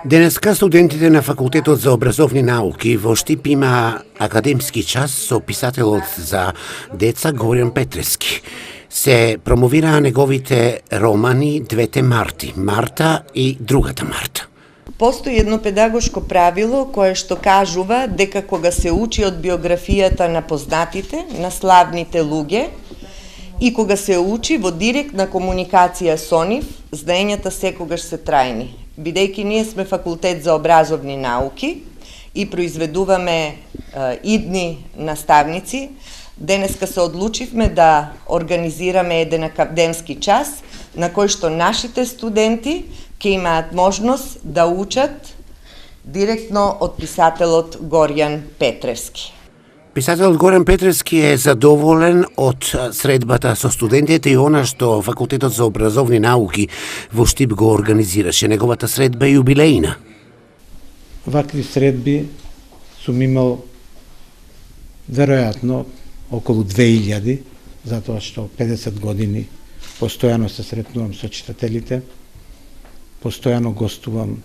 Денеска студентите на Факултетот за образовни науки во Штип има академски час со писателот за деца Горјан Петрески. Се промовираа неговите романи Двете Марти, Марта и Другата Марта. Постои едно педагошко правило кое што кажува дека кога се учи од биографијата на познатите, на славните луѓе, и кога се учи во директна комуникација со нив, знаењата секогаш се трајни. Бидејќи ние сме факултет за образовни науки и произведуваме идни наставници, денеска се одлучивме да организираме еден академски час на кој што нашите студенти ќе имаат можност да учат директно од писателот Горјан Петрески. Писателот Горјан Петрески е задоволен од средбата со студентите и она што Факултетот за образовни науки во Штип го организираше. Неговата средба е јубилејна. Вакви средби сум имал веројатно околу 2000, затоа што 50 години постојано се сретнувам со читателите, постојано гостувам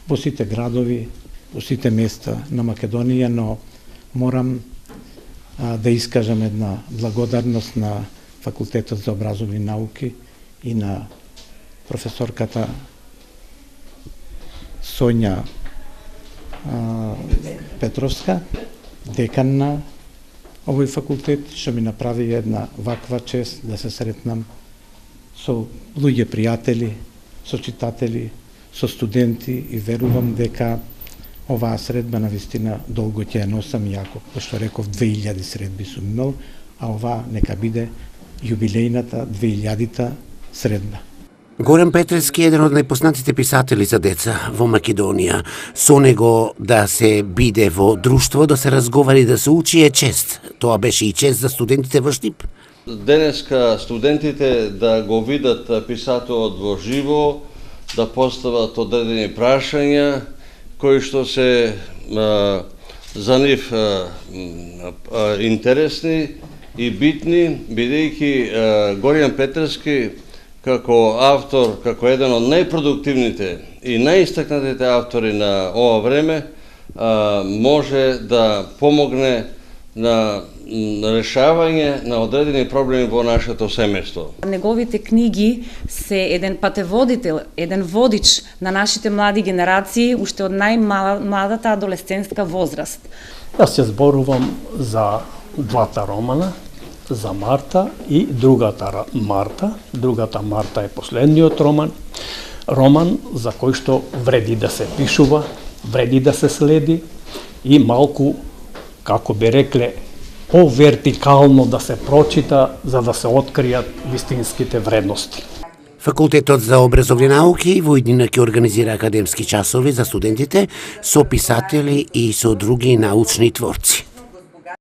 во сите градови, во сите места на Македонија, но морам да искажам една благодарност на Факултетот за образовни науки и на професорката Сонја Петровска, декан на овој факултет, што ми направи една ваква чест да се сретнам со луѓе пријатели, со читатели, со студенти и верувам дека оваа средба навистина долго ќе ја носам, јако, што реков 2000 средби сум имал, а ова нека биде јубилејната 2000-та средба. Горјан Петрески е еден од најпознатите писатели за деца во Македонија. Со него да се биде во друштво, да се разговари, да се учи е чест. Тоа беше и чест за студентите во Штип. Денеска студентите да го видат писателот во живо, да постават одредени прашања кои што се за нив интересни и битни, бидејќи Горјан Петрески како автор, како еден од најпродуктивните и најистакнатите автори на ова време, може да помогне на решавање на одредени проблеми во нашето семејство. Неговите книги се еден патеводител, еден водич на нашите млади генерации уште од најмладата адолесцентска возраст. Јас се зборувам за двата романа, за Марта и Другата Марта. Другата Марта е последниот роман за кој што вреди да се пишува, вреди да се следи и малку, како би рекле, повертикално да се прочита за да се откријат вистинските вредности. Факултетот за образовни науки во иднина ќе организира академски часови за студентите со писатели и со други научни творци.